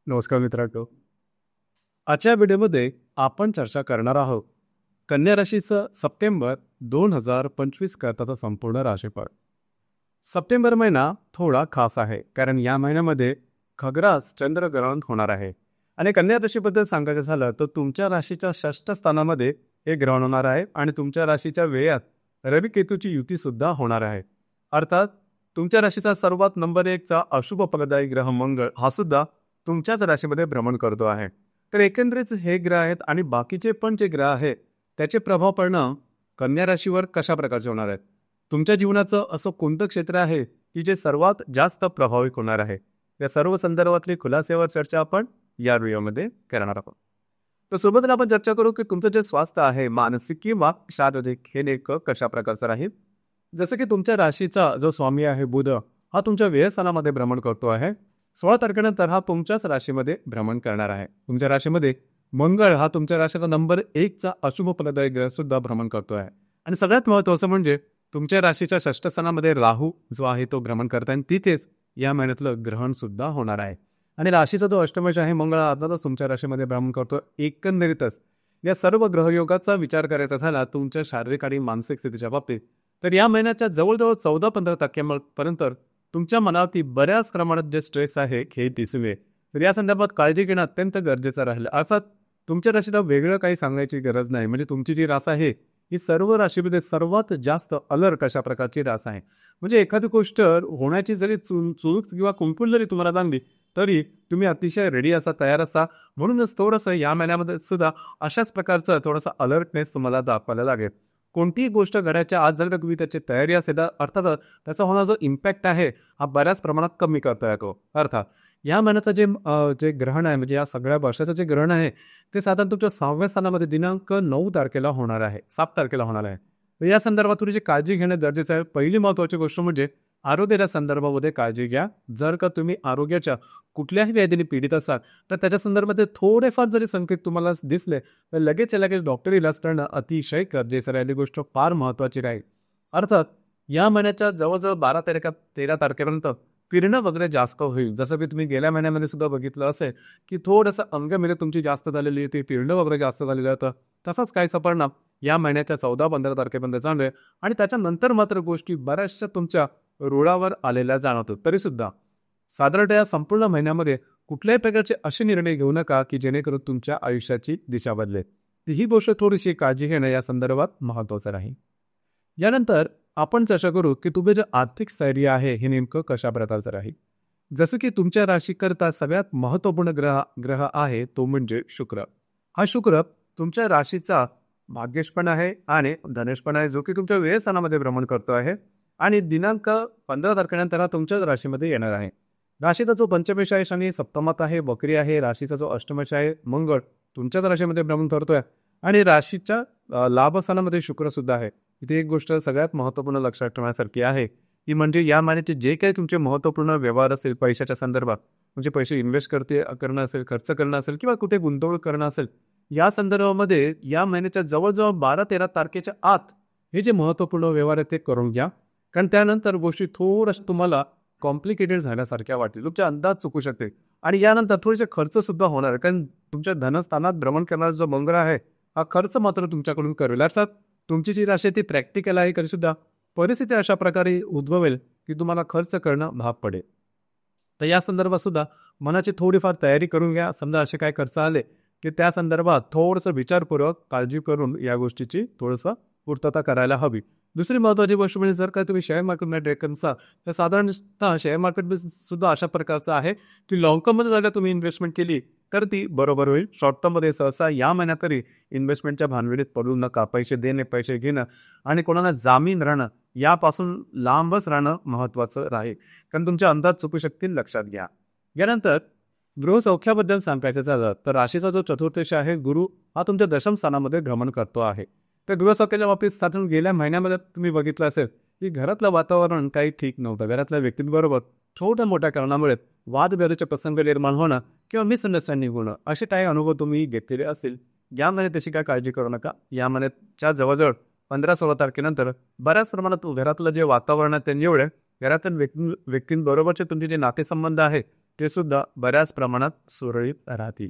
नमस्कार मित्रांनो. आजच्या व्हिडिओमध्ये आपण चर्चा करणार आहोत कन्या राशीचं सप्टेंबर 2025 करताचा संपूर्ण राशीफळ. सप्टेंबर महिना थोडा खास आहे कारण या महिन्यामध्ये खग्रास चंद्रग्रहण होणार आहे आणि कन्या राशीबद्दल सांगायचं झालं तर तुमच्या राशीच्या षष्ठ स्थानामध्ये हे ग्रहण होणार आहे आणि तुमच्या राशीच्या वेळात रवी केतूची युती सुद्धा होणार आहे. अर्थात तुमच्या राशीचा सर्वात नंबर 1चा अशुभ फलदायी ग्रह मंगळ हा सुद्धा तुमच्याच राशीमध्ये भ्रमण करतो आहे. तर एकंदरीत हे ग्रह आहेत आणि बाकीचे पण जे ग्रह आहेत त्याचे प्रभाव परिणाम कन्या राशीवर कशा प्रकारचे होणार आहेत. तुमच्या जीवनाचं असं कोणतं क्षेत्र आहे की जे सर्वात जास्त प्रभावित होणार आहे. या सर्व संदर्भातली खुलासेवर चर्चा आपण या व्हिडिओमध्ये करणार आहोत. तर सोबतच आपण चर्चा करू की तुमचं जे स्वास्थ्य आहे मानसिक किंवा शारीरिक हे नेमकं कशा प्रकारचं राहील. जसं की तुमच्या राशीचा जो स्वामी आहे बुध हा तुमच्या व्ययस्थानामध्ये भ्रमण करतो आहे. 16 तारखेनंतर हा तुमच्याच राशीमध्ये भ्रमण करणार आहे. तुमच्या राशीमध्ये मंगळ हा तुमच्या राशीचा नंबर 1चा अशुभ फलदायी ग्रह सुद्धा भ्रमण करतो आहे. आणि सगळ्यात महत्त्वाचं म्हणजे तुमच्या राशीच्या षष्ठ स्थानामध्ये राहू जो आहे तो भ्रमण करत आहे आणि तिथेच या महिन्यातलं ग्रहण सुद्धा होणार आहे. आणि राशीचा जो अष्टमेश आहे मंगळ आताच तुमच्या राशीमध्ये भ्रमण करतो. एकंदरीतच या सर्व ग्रहयोगाचा विचार करायचा झाला तुमच्या शारीरिक आणि मानसिक स्थितीच्या बाबतीत तर या महिन्याच्या जवळजवळ 14-15% तुमच्या मनावरती बऱ्याच प्रमाणात जे स्ट्रेस आहे हे दिसून येईल. तर या संदर्भात काळजी घेणं अत्यंत गरजेचं राहील. अर्थात तुमच्या राशीला वेगळं काही सांगायची गरज नाही. म्हणजे तुमची जी रास आहे ही सर्व राशीमध्ये सर्वात जास्त अलर्ट अशा प्रकारची रास आहे. म्हणजे एखादी गोष्ट होण्याची जरी चूक किंवा कुंकूल जरी तुम्हाला जाणली तरी तुम्ही अतिशय रेडी असा तयार असा. म्हणूनच थोडंसं या महिन्यामध्ये सुद्धा अशाच प्रकारचं थोडंसं अलर्टनेस तुम्हाला दाखवायला लागेल. कोणतीही गोष्ट घडायच्या आज जर का तुम्ही त्याची तयारी असेल तर अर्थातच त्याचा होणारा जो इम्पॅक्ट आहे हा बऱ्याच प्रमाणात कमी करता येतो. अर्थात या महिन्याचं जे ग्रहण आहे म्हणजे या सगळ्या वर्षाचं जे ग्रहण आहे ते साधारण तुमच्या 6व्या स्थानामध्ये दिनांक 9 तारखेला होणार आहे 7 तारखेला होणार आहे. तर या संदर्भात थोडीशी काळजी घेणं गरजेचं आहे. पहिली महत्त्वाची गोष्ट म्हणजे आरोग्याच्या संदर्भामध्ये काळजी घ्या. जर का तुम्ही आरोग्याच्या कुठल्याही व्याधीने पीडित असाल तर त्याच्या संदर्भात थोडेफार जरी संकेत तुम्हाला दिसले तर लगेच डॉक्टर इलाज करणं अतिशय गरजेचं राहील. ही गोष्ट फार महत्त्वाची राहील. अर्थात या महिन्याच्या जवळजवळ 13 तारखेपर्यंत फिरणं वगैरे जास्त होईल. जसं की तुम्ही गेल्या महिन्यामध्ये सुद्धा बघितलं असेल की थोडंसं अंगमेहनत तुमची जास्त झालेली आहे, ते फिरणं वगैरे जास्त झालेलं होतं. तसाच काहीसा परिणाम या महिन्याच्या 14-15 तारखेपर्यंत जाणवेल आणि त्याच्यानंतर मात्र गोष्टी बऱ्याचशा तुमच्या रुळावर आलेल्या जाणवतात. तरीसुद्धा साधारणतः या संपूर्ण महिन्यामध्ये कुठल्याही प्रकारचे असे निर्णय घेऊ नका की जेणेकरून तुमच्या आयुष्याची दिशा बदलेल. ही गोष्ट थोडीशी काळजी घेणं या संदर्भात महत्त्वाचं राहील. यानंतर आपण चर्चा करू की तुझे जे आर्थिक स्थैर्य आहे हे नेमकं कशा प्रकारचं राहील. जसं की तुमच्या राशीकरता सगळ्यात महत्त्वपूर्ण ग्रह आहे तो म्हणजे शुक्र. हा शुक्र तुमच्या राशीचा भाग्येश पण आहे आणि धनेश पण आहे जो की तुमच्या व्ययस्थानामध्ये भ्रमण करतो आहे आणि दिनांक 15 तारखेनंतर हा तुमच्याच राशीमध्ये येणार आहे. राशीचा जो पंचमेश आहे शनी सप्तमात आहे वक्री आहे. राशीचा जो अष्टमेश आहे मंगळ तुमच्याच राशीमध्ये भ्रमण करतोय आणि राशीच्या लाभस्थानामध्ये शुक्र सुद्धा आहे. इथे एक गोष्ट सगळ्यात महत्त्वपूर्ण लक्षात ठेवण्यासारखी आहे की म्हणजे या महिन्याचे जे काही तुमचे महत्त्वपूर्ण व्यवहार असेल पैशाच्या संदर्भात म्हणजे पैसे इन्व्हेस्ट करणं असेल खर्च करणं असेल किंवा कुठे गुंतवणूक करणं असेल या संदर्भामध्ये या महिन्याच्या जवळजवळ 12-13 तारखेच्या आत हे जे महत्त्वपूर्ण व्यवहार आहेत ते करून घ्या. कारण त्यानंतर गोष्टी थोड्याशा तुम्हाला कॉम्प्लिकेटेड झाल्यासारख्या वाटतील. तुमचे अंदाज चुकू शकते आणि यानंतर थोडेसे खर्च सुद्धा होणार कारण तुमच्या धनस्थानात भ्रमण करणारा जो मंगळ आहे हा खर्च मात्र तुमच्याकडून करेल. अर्थात तुमची जी राशी ती प्रॅक्टिकल आहे तरी सुद्धा परिस्थिती अशा प्रकारे उद्भवेल की तुम्हाला खर्च करणं भाग पडेल. तर या संदर्भात सुद्धा मनाची थोडीफार तयारी करून घ्या. समजा असे काय खर्च आले की त्या संदर्भात थोडंसं विचारपूर्वक काळजी करून या गोष्टीची थोडंसं पूर्तता करायला हवी. दुसरी महत्त्वाची गोष्ट म्हणजे जर का तुम्ही शेअर मार्केटमध्ये ट्रेड करता तर साधारणतः शेअर मार्केट सुद्धा अशा प्रकारचं आहे की लॉंग टर्ममध्ये जर तुम्ही इन्व्हेस्टमेंट केली तर ती बरोबर होईल. शॉर्ट टर्ममध्ये सहसा या महिन्यात तरी इन्व्हेस्टमेंटच्या भानगडीत पडू नका. पैसे देणे पैसे घेणं आणि कोणाला जामीन राहणं यापासून लांबच राहणं महत्त्वाचं राहील कारण तुमचे अंदाज चुकू शकतील लक्षात घ्या. यानंतर गृहसौख्याबद्दल सांगायचं झालं तर राशीचा जो चतुर्थेश आहे गुरु हा तुमच्या दशम स्थानामध्ये भ्रमण करतो आहे. तर गृहसौख्याच्या बाबतीत साधारण गेल्या महिन्यामध्ये तुम्ही बघितलं असेल की घरातलं वातावरण काही ठीक नव्हतं. घरातल्या व्यक्तींबरोबर छोट्या मोठ्या कारणामुळे वादविवादाचे प्रसंग निर्माण होणं किंवा मिसअंडरस्टँडिंग होणं असे काही अनुभव तुम्ही घेतलेले असतील. या महिन्यात तशी काय काळजी करू नका. या महिन्याच्या जवळजवळ 15-16 तारखेनंतर बऱ्याच प्रमाणात घरातलं जे वातावरण आहे ते निवडेल. घरातील व्यक्तींबरोबरचे तुमचे जे नातेसंबंध आहे ते सुद्धा बऱ्याच प्रमाणात सुरळीत राहतील.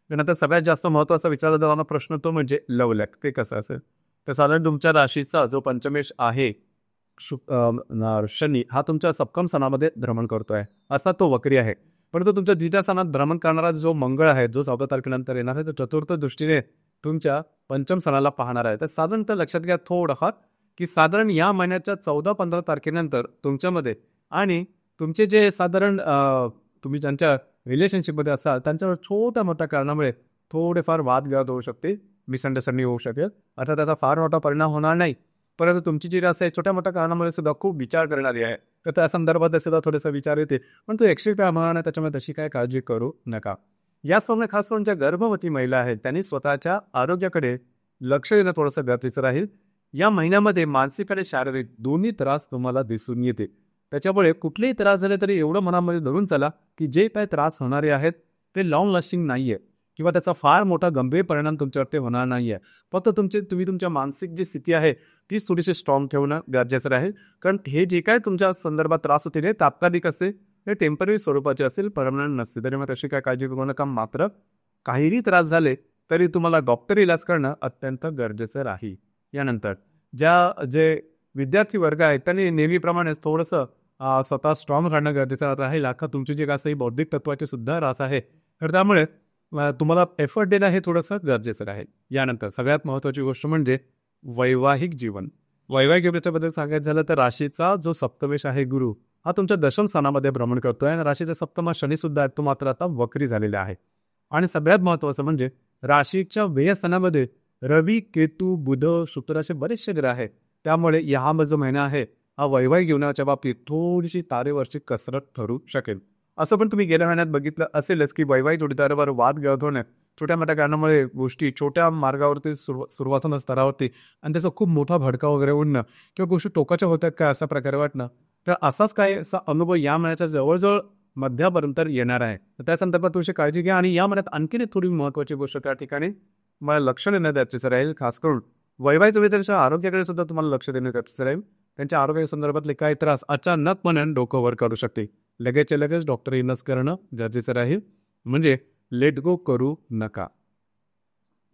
त्यानंतर सगळ्यात जास्त महत्त्वाचा विचारला जाणारा प्रश्न तो म्हणजे लवलक ते कसं असेल. तर साधारण तुमच्या राशीचा जो पंचमेश आहे शनी हा तुमच्या सप्तम स्थानामध्ये भ्रमण करतोय, असा तो वक्री आहे. परंतु तुमच्या द्वितीय स्थानात भ्रमण करणारा जो मंगळ आहे, जो 14 तारखेनंतर येणार आहे, तो चतुर्थ दृष्टीने तुमच्या पंचम स्थानाला पाहणार आहे. तर साधारणतः लक्षात घ्या थोडंफार की साधारण या महिन्याच्या 14-15 तारखेनंतर तुमच्यामध्ये आणि तुमचे जे साधारण तुम्ही ज्यांच्या रिलेशनशिपमध्ये असाल त्यांच्यावर छोट्या मोठ्या कारणामुळे थोडेफार वादविवाद होऊ शकते, मिसअंडरस्टँडिंग होऊ शकेल. आता त्याचा फार मोठा परिणाम होणार नाही, परंतु तुमची जी रास आहे छोट्या मोठ्या कारणामुळे सुद्धा खूप विचार करणारी आहे. तर त्या संदर्भात सुद्धा थोडासा विचार येते, पण तो एक्स्ट्रीम काय होणार नाही, त्याच्यामुळे तशी काय काळजी करू नका. याचप्रमाणे खास करून ज्या गर्भवती महिला आहेत त्यांनी स्वतःच्या आरोग्याकडे लक्ष देणं थोडंसं गरजेचं राहील. या महिन्यामध्ये मानसिक आणि शारीरिक दोन्ही त्रास तुम्हाला दिसून येते. त्याच्यामुळे कुठलेही त्रास झाले तरी एवढं मनामध्ये धरून चला की जे काय त्रास होणारे आहेत ते लॉंग लास्टिंग नाही आहे किंवा त्याचा फार मोठा गंभीर परिणाम तुमच्यावरती होणार नाही आहे. फक्त तुम्ही तुमच्या मानसिक जी स्थिती आहे तीच थोडीशी स्ट्रॉंग ठेवणं गरजेचं राहील. कारण हे जे काय तुमच्या संदर्भात त्रास होतील हे तात्कालिक असते, हे टेम्पररी स्वरूपाचे असेल, परमनंट नसते. तरी मग तशी काय काळजी करू नका. मात्र काहीही त्रास झाले तरी तुम्हाला डॉक्टर इलाज करणं अत्यंत गरजेचं राहील. यानंतर जे विद्यार्थी वर्ग आहेत त्यांनी नेहमीप्रमाणेच थोडंसं स्वतः स्ट्रॉंग राहणं गरजेचं राहील. अख्खा तुमची जी काही बौद्धिक तत्वाची सुद्धा रास आहे, तर त्यामुळे तुम्हाला एफर्ट देणं हे थोडंसं गरजेचं राहील. यानंतर सगळ्यात महत्त्वाची गोष्ट म्हणजे वैवाहिक जीवन. वैवाहिक जीवनाच्याबद्दल सांगायचं झालं तर राशीचा जो सप्तमेश आहे गुरु हा तुमच्या दशम स्थानामध्ये भ्रमण करतोय आणि राशीचा सप्तमा शनी सुद्धा आहे, तो मात्र आता वक्री झालेला आहे. आणि सगळ्यात महत्त्वाचं म्हणजे राशीच्या व्ययस्थानामध्ये रवी, केतू, बुध, शुक्र असे बरेचसे ग्रह आहेत. त्यामुळे हा जो महिना आहे हा वैवाहिक जीवनाच्या बाबतीत थोडीशी तारेवरची कसरत ठरू शकेल. असं पण तुम्ही गेल्या महिन्यात बघितलं असेलच की वैवाहिक जोडीदारावर वादविवाद होणे, छोट्या मोठ्या कारणामुळे गोष्टी छोट्या मार्गावरती सुरुवात होणं स्तरावरती आणि त्याचा खूप मोठा भडका वगैरे उडणं किंवा गोष्टी टोकाच्या होत्यात काय अशा प्रकारे वाटणं, तर असाच काय असा अनुभव या महिन्याच्या जवळजवळ मध्यापर्यंत येणार आहे. तर त्या संदर्भात थोडीशी काळजी घ्या. आणि या महिन्यात आणखीन एक थोडी महत्त्वाची गोष्ट त्या ठिकाणी मला लक्ष देणं गरजेचं राहील. खास करून वैवाहिक जोडीदाराच्या आरोग्याकडे सुद्धा तुम्हाला लक्ष देणं गरजेचं राहील. त्यांच्या आरोग्या संदर्भातले काही त्रास अचानकपणे डोकं वर करू शकते. लगेच डॉक्टर इनस करणं गरजेचं राहील, म्हणजे लेट गो करू नका.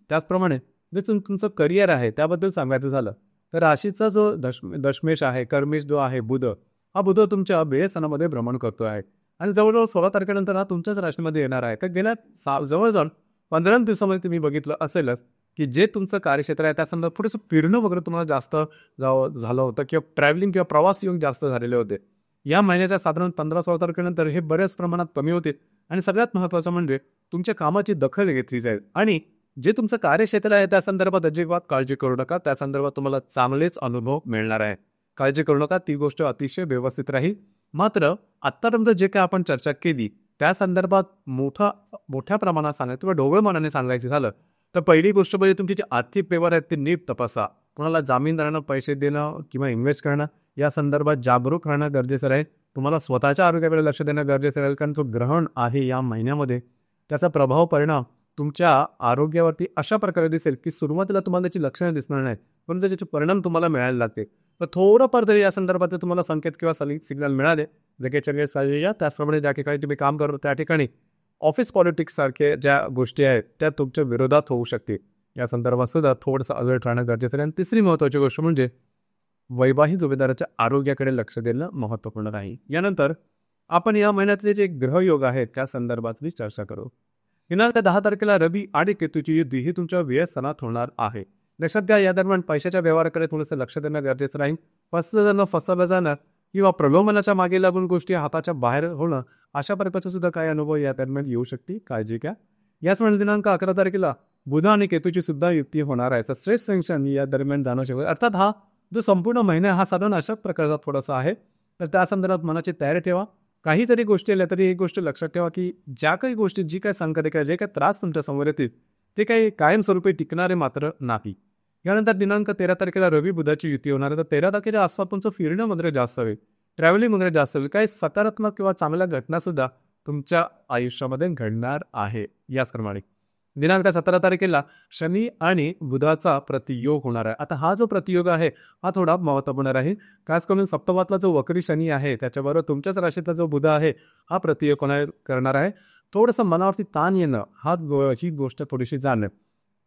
त्याचप्रमाणे जे तुमचं करिअर आहे त्याबद्दल सांगायचं झालं तर राशीचा जो दशमेश आहे, कर्मेश जो आहे बुध, हा बुध तुमच्या व्ययस्थानामध्ये भ्रमण करतो आहे आणि जवळजवळ 16 तारखेनंतर हा तुमच्याच राशीमध्ये येणार आहे. तर गेल्या जवळजवळ 15 दिवसामध्ये तुम्ही बघितलं असेलच की जे तुमचं कार्यक्षेत्र आहे त्या संदर्भात थोडंसं फिरणं वगैरे तुम्हाला जास्त झालं होतं किंवा ट्रॅव्हलिंग किंवा प्रवास योग जास्त झालेले होते. या महिन्याच्या साधारण 15-16 तारखेनंतर हे बऱ्याच प्रमाणात कमी होते. आणि सगळ्यात महत्त्वाचं म्हणजे तुमच्या कामाची दखल घेतली जाईल आणि जे तुमचं कार्यक्षेत्र आहे त्या संदर्भात अजिबात काळजी करू नका. त्या संदर्भात तुम्हाला चांगलेच अनुभव मिळणार आहे. काळजी करू नका, ती गोष्ट अतिशय व्यवस्थित राहील. मात्र आत्तापर्यंत जे काय आपण चर्चा केली त्या संदर्भात मोठ्या प्रमाणात सांगायचं किंवा ढोबळ मनाने सांगायचं झालं तर पहिली गोष्ट म्हणजे तुमची जे आर्थिक व्यवहार आहेत ते नीट तपासा. कोणाला जामीनदारांना पैसे देणं किंवा इन्व्हेस्ट करणं या संदर्भात जागरूक राहणं गरजेचं राहील. तुम्हाला स्वतःच्या आरोग्याकडे लक्ष देणं गरजेचं राहील, कारण तो ग्रहण आहे या महिन्यामध्ये त्याचा परिणाम तुमच्या आरोग्यावरती अशा प्रकारे दिसेल की सुरुवातीला तुम्हाला त्याची लक्षणं दिसणार नाहीत, पण त्याचे परिणाम तुम्हाला मिळायला लागते. तर थोडंफार तरी या संदर्भात तुम्हाला संकेत किंवा सिग्नल मिळाले लगेच काळजी घ्या. त्याचप्रमाणे ज्या ठिकाणी तुम्ही काम करतो त्या ठिकाणी ऑफिस पॉलिटिक्स सारखे ज्या गोष्टी आहेत त्या तुमच्या विरोधात होऊ शकते. या संदर्भात सुद्धा थोडंसं अलर्ट राहणं गरजेचं आहे. आणि तिसरी महत्त्वाची गोष्ट म्हणजे वैवाहिक जोडीदाराच्या आरोग्याकडे लक्ष देणं महत्त्वपूर्ण राहील. यानंतर आपण या महिन्यातले जे ग्रहयोग आहेत त्या संदर्भातली चर्चा करू. दिनांक 10 तारखेला रवी आणि केतूची युती ही तुमच्या व्ययस्थानात होणार आहे. लक्षात घ्या, या दरम्यान पैशाच्या व्यवहाराकडे थोडंसं लक्ष देणं गरजेचं राहील. फसवलं जाणं किंवा प्रलोभनाच्या मागे लागून गोष्टी हाताच्या बाहेर होणं अशा प्रकारचे सुद्धा काही अनुभव या दरम्यान येऊ शकते. काळजी घ्या. याच वेळी दिनांक 11 तारखेला बुध आणि केतूची सुद्धा युती होणार आहे. स्ट्रेस टेन्शन या दरम्यान जाणं शकतो. अर्थात हा जो संपूर्ण महिना हा साधारण अशा प्रकारचा थोडासा आहे. तर त्या संदर्भात मनाची तयारी ठेवा. काही जरी गोष्टी आल्या तरी एक गोष्ट लक्षात ठेवा की ज्या काही गोष्टी जी काही संकट आहे जे काही त्रास तुमच्या समोर येतील ते काही कायमस्वरूपी टिकणारे मात्र नाही. यानंतर दिनांक 13 तारखेला रवी बुधाची युती होणार आहे. तर 13 तारखेच्या आसपास तुमचं फिरणं वगैरे जास्त होईल, ट्रॅव्हलिंग वगैरे जास्त होईल. काही सकारात्मक किंवा चांगल्या घटना सुद्धा तुमच्या आयुष्यामध्ये घडणार आहे. याचप्रमाणे दिनांक 17 तारखेला शनी आणि बुधाचा प्रतियोग होणार आहे. आता हा जो प्रतियोग आहे हा थोडा महत्त्वपूर्ण राहील. खास करून सप्तमातला जो वक्री शनी आहे त्याच्याबरोबर तुमच्याच राशीतला जो बुध आहे हा प्रतियोग करणार आहे. थोडंसं मनावरती ताण येणं ही गोष्ट थोडीशी जाणं.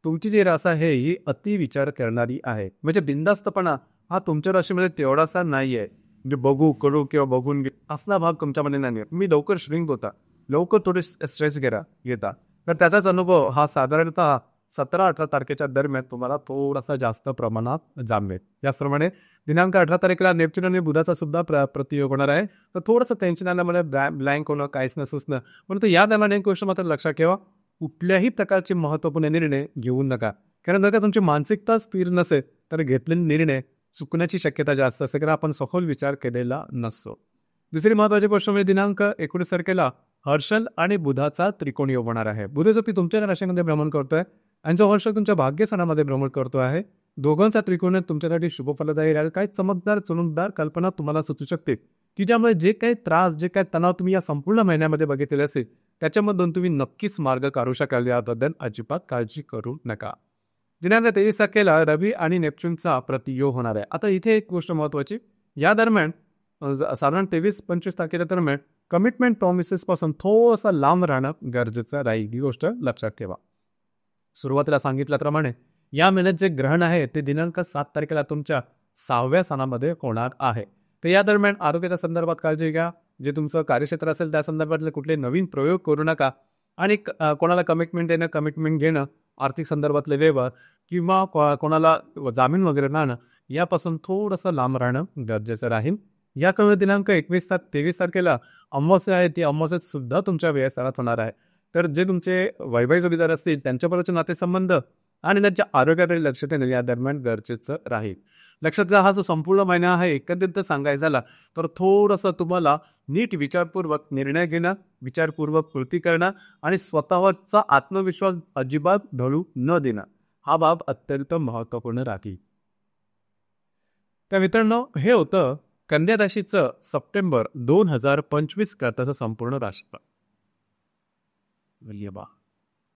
तुमची जी रास आहे ही अति विचार करणारी आहे. म्हणजे बिनधास्तपणा हा तुमच्या राशीमध्ये तेवढासा नाही आहे. म्हणजे बघू करू किंवा बघून असला भाग तुमच्यामध्ये नाही आहे. मी लवकर श्रिंक होता, लवकर थोडे स्ट्रेस घेता. तर त्याचाच अनुभव हा साधारणतः 17-18 तारखेच्या दरम्यान तुम्हाला थोडासा जास्त प्रमाणात जाणवेल. त्याचप्रमाणे दिनांक 18 तारखेला नेपच्यून आणि बुधाचा सुद्धा प्रतियोग होणार आहे. तर थोडंसं टेन्शन आल्यामुळे ब्लँक होणं, काहीच न सुचणं. परंतु या दरम्यान एक गोष्ट मात्र लक्षात ठेवा, कुठल्याही प्रकारचे महत्त्वपूर्ण निर्णय घेऊ नका. कारण जर का तुमची मानसिकता स्थिर नसेल तर घेतलेले निर्णय चुकण्याची शक्यता जास्त असते, कारण आपण सखोल विचार केलेला नसतो. दुसरी महत्त्वाची गोष्ट म्हणजे दिनांक 19 तारखेला हर्षल आणि बुधाचा त्रिकोण योग होणार आहे. बुध जो की तुमच्या राशीमध्ये भ्रमण करतोय आणि जो हर्षल तुमच्या भाग्यस्थानामध्ये भ्रमण करतो आहे. दोघांचा त्रिकोण तुमच्यासाठी शुभफलदायी राहील. काही चमकदार चुणूकदार कल्पना तुम्हाला सुचू शकते की ज्यामुळे जे काही त्रास, जे काही तणाव तुम्ही या संपूर्ण महिन्यामध्ये बघितलेले असेल त्याच्यामधून तुम्ही नक्कीच मार्ग काढू शकाल. याबद्दल अजिबात काळजी करू नका. दिनांक 23 तारखेला रवी आणि नेपच्यूनचा प्रतियोग होणार आहे. आता इथे एक गोष्ट महत्त्वाची, या दरम्यान साधारण 23-25 तारखेच्या दरम्यान कमिटमेंट प्रॉमिसेस पासून थोडंसं लांब राहणं गरजेचं राहील. ही गोष्ट लक्षात ठेवा. सुरुवातीला सांगितल्याप्रमाणे या महिन्यात जे ग्रहण आहे ते दिनांक 7 तारखेला तुमच्या 6व्या स्थानामध्ये होणार आहे. तर या दरम्यान आरोग्याच्या संदर्भात काळजी घ्या. जे तुमचं कार्यक्षेत्र असेल त्या संदर्भातले कुठले नवीन प्रयोग करू नका. आणि कोणाला कमिटमेंट देणं, कमिटमेंट घेणं, आर्थिक संदर्भातले व्यवहार किंवा कोणाला जामीन वगैरे राहणं यापासून थोडंसं लांब राहणं गरजेचं राहील. या काळात दिनांक 23 तारखेला अमावस्या आहे, ती अमावस्यात सुद्धा तुमच्या व्ययस्थानात होणार आहे. तर जे तुमचे वैवाहिक जोडीदार असतील त्यांच्याबरोबरचे नातेसंबंध आणि त्यांच्या आरोग्याकडे लक्ष देणं या दरम्यान गरजेचं राहील. लक्षात घ्या, हा जो संपूर्ण महिना आहे एकंदरीत सांगायचं झाला तर थोडंसं तुम्हाला नीट विचारपूर्वक निर्णय घेणं, विचारपूर्वक कृती करणं आणि स्वतःवरचा आत्मविश्वास अजिबात ढळू न देणं हा बाब अत्यंत महत्त्वपूर्ण राहील. तर मित्रांनो, हे होतं कन्या राशीचं सप्टेंबर 2025 करताचं संपूर्ण राशीफळ. धन्यवाद.